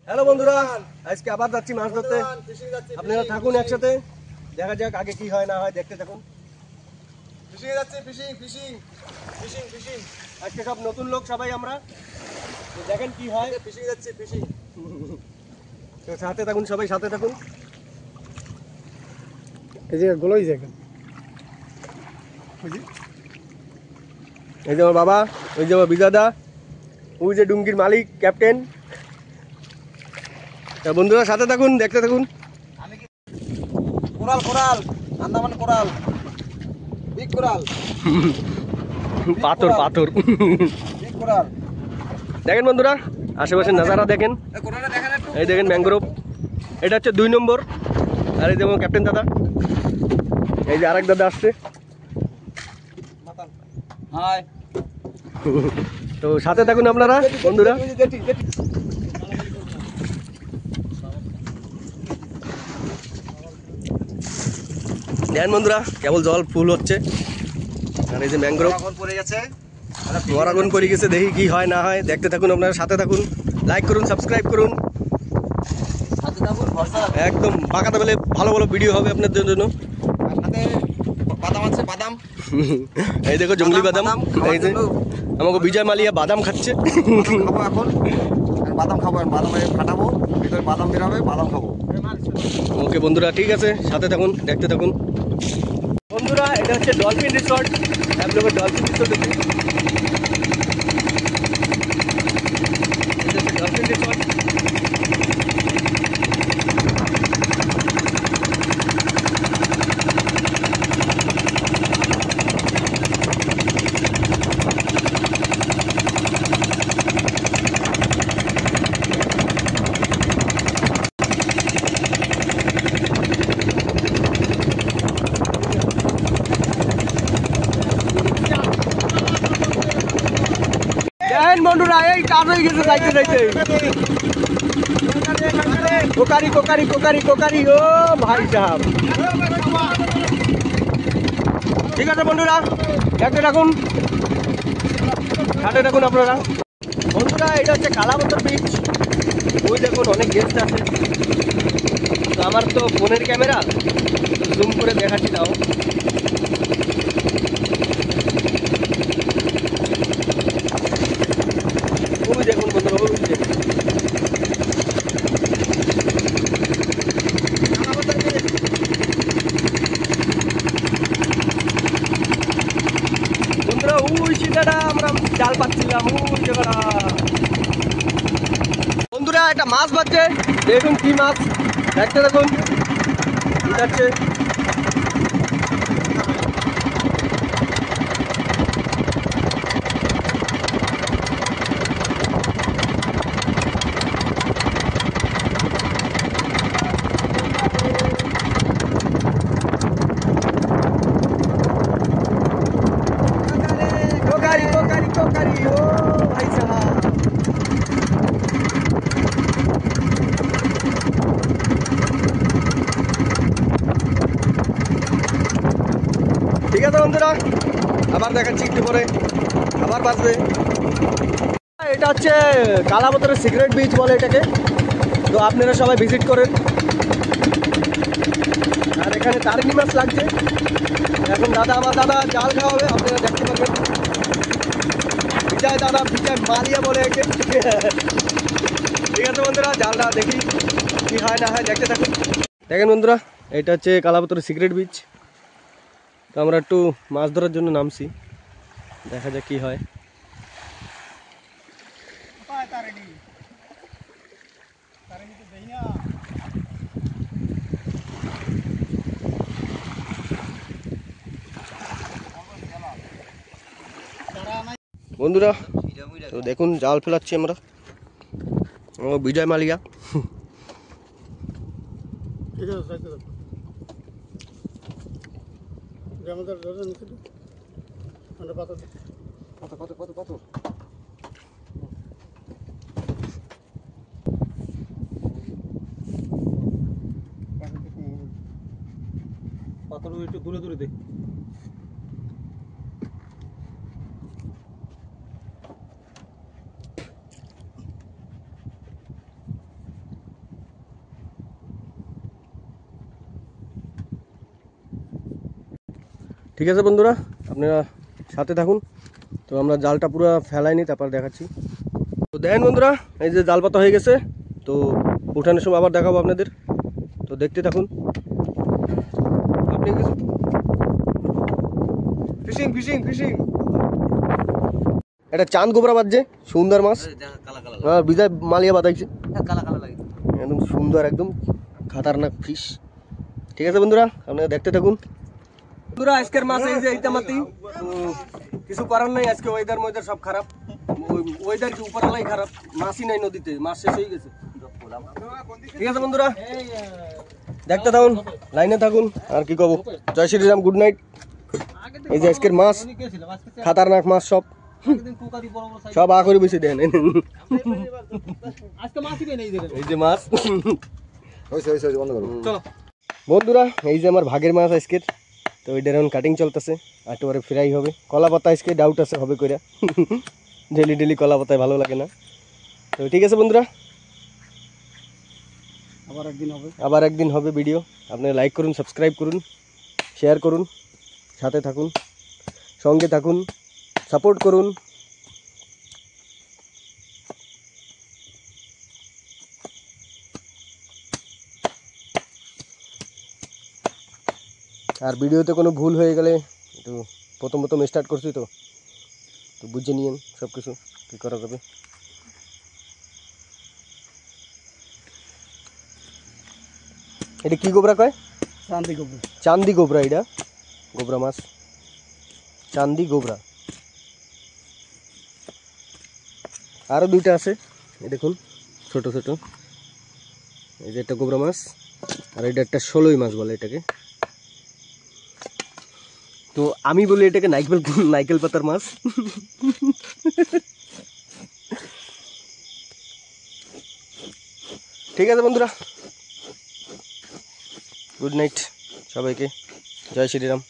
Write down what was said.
Hello বন্ধুরা, আজকে আবার যাচ্ছি মাছ ধরতে। আপনারা থাকুন একসাথে, দেখা যাক আগে কি হয় না হয়, দেখতে থাকুন। আজকে সব নতুন লোক, সবাই আমরা, তো দেখেন কি হয়। তো সাথে থাকুন, সবাই সাথে থাকুন। এই যে গোলাই জায়গা, এই যে আমার বাবা, ওই যে আমার বিজাদা, ওই যে ডুঙ্গির মালিক ক্যাপ্টেন। বন্ধুরা সাথে থাকুন, দেখতে থাকুন। Coral coral Andaman coral, big coral, পাথর পাথর, বিগ কোরাল। দেখেন বন্ধুরা আশেপাশের নাজারা দেখেন। এই দেখেন ম্যাংগ্রোভ, এটা হচ্ছে 2 নম্বর। আর এই যে আমার ক্যাপ্টেন দাদা, এই যে আরেক দাদা আসছে। হাই, তো সাথে থাকুন আপনারা বন্ধুরা। দেখেন বন্ধুরা কেবল জল ফুল হচ্ছে। আর এই যে ম্যাংগ্রোভ পড়ে গেছে, মরাগন করে গেছে, দেখি কি হয় না হয়, দেখতে থাকুন আপনারা, সাথে থাকুন। লাইক করুন, সাবস্ক্রাইব করুন, সাথে থাকুন। ভরসা একদম বাঁকাতে বলে ভালো ভালো ভিডিও হবে আপনাদের জন্য। আর সাথে বাদাম আছে, বাদাম। এই দেখো জঙ্গলি বাদাম। এই যে আমাকে বিজয় মালিয়া বাদাম খাচ্ছে। খাবো এখন, আর বাদাম খাবো, বাদাম ফাটাবো, ভিতরে বাদাম বেরোবে, বাদাম খাবো। ওকে বন্ধুরা, ঠিক আছে, সাথে থাকুন, দেখতে থাকুন। বন্ধুরা এটা হচ্ছে ডলফিন রিসর্ট। আপনাদের ডলফিন রিসর্ট হচ্ছে, ডলফিন রিসর্ট। বন্ধুরা এই কাজ হয়ে গেছে, যাইতে যাইতে কোকারি কোকারি কোকারি কোকারি, ও ভাই সাহেব। ঠিক আছে বন্ধুরা, দেখতে থাকুন, সাথে থাকুন আপনারা। বন্ধুরা এটা হচ্ছে কালাপত্তর বিচ। ওই দেখুন অনেক গেস্ট আছে। তো আমার তো ফোনের ক্যামেরা, জুম করে দেখাচ্ছি তাও। ওই দেখুন বন্ধুরা, ওই যে বন্ধুরা ওই জায়গাটা আমরা জাল পাচ্ছিলাম, ওই জায়গাটা। বন্ধুরা একটা মাছ বাজছে, দেখুন কি মাছ, দেখতে দেখুন যাচ্ছে। কোকারি কোকারি কোকারি, ও ভাই সাহেব। ঠিক আছে বন্ধুরা, আবার দেখাচ্ছি একটু পরে, আবার বাঁচবে। এটা হচ্ছে কালাপত্তরের সিক্রেট বিচ বলে এটাকে। তো আপনারা সবাই ভিজিট করেন। আর এখানে তারিনি মাছ লাগছে। এখন দাদা, আমার দাদা জাল খাওয়াবে, আপনারা দেখতে পাবেন। বিজয় দাদা, বিজয় মালিয়া বলে একে। ঠিক আছে বন্ধুরা, জালটা দেখি কি হয় না হয়, দেখতে থাকুন। দেখেন বন্ধুরা এটা হচ্ছে কালাপত্তরের সিক্রেট বিচ। তো আমরা একটু মাছ ধরার জন্য নামছি, দেখা যাক কি হয়। বন্ধুরা তো দেখুন জাল ফেলাচ্ছি আমরা, বিজয় মালিয়া। পাথর একটু দূরে দূরে দে। ঠিক আছে বন্ধুরা, আপনারা সাথে থাকুন। তো আমরা জালটা পুরো ফেলাইনি, তারপর দেখাচ্ছি। তো দেখেন বন্ধুরা, এই যে জাল পাতা হয়ে গেছে। তো উঠানোর সময় আবার দেখাবো আপনাদের, তো দেখতে থাকুন। আপনি কিছু ফিশিং ফিশিং ফিশিং এটা চাঁদ গোবরা বাজছে, সুন্দর মাছ। হ্যাঁ, বিজয় মালিয়া বাতাইছে, একদম সুন্দর, একদম খাতারনাক ফিশ। ঠিক আছে বন্ধুরা, আপনারা দেখতে থাকুন। বন্ধুরা আজকের মাছ এই যে এইটামাতি, কিছু করার নাই, আজকে ওয়েদার ময়েদার সব খারাপ। ওয়েদার কি উপরালাই খারাপ, মাছই নাই নদীতে, মাছ শেষ হয়ে গেছে। ঠিক আছে বন্ধুরা, দেখতে থাকুন, লাইনে থাকুন। আর কি কব, জয় শ্রীরাম, গুড নাইট। এই যে আজকের মাছ, খাতারনাক মাছ, সব সব আ করে বেশি দেন। এই যে মাছ, বন্ধুরা এই যে আমার ভাগের মাছ আজকের। তো ওইটার এখন কাটিং চলতেছে, একটু পরে ফ্রাই হবে। কলা পাতা আজকে ডাউট আছে হবে কইরা, ডেলি ডেলি কলা পাতায় ভালো লাগে না। তো ঠিক আছে বন্ধুরা, আবার একদিন হবে ভিডিও। আপনি লাইক করুন, সাবস্ক্রাইব করুন, শেয়ার করুন, সাথে থাকুন, সঙ্গে থাকুন, সাপোর্ট করুন। আর ভিডিওতে কোনো ভুল হয়ে গেলে একটু, প্রথম প্রথম স্টার্ট করছি তো বুঝে নিয়েন সব কিছু কী করা যাবে। এটা কি গোবরা কয়? চান্দি গোবরা। চান্দি গোবরা, এটা গোবরা মাছ, চান্দি গোবরা। আরও দুইটা আছে, এই দেখুন ছোট ছোট। এই যে একটা গোবরা মাছ, আর এটা একটা ষোলোই মাছ বলে এটাকে। তো আমি বলি এটাকে নাইকেল নাইকেল পাতার মাছ। ঠিক আছে বন্ধুরা, গুড নাইট সবাইকে, জয় শ্রীরাম।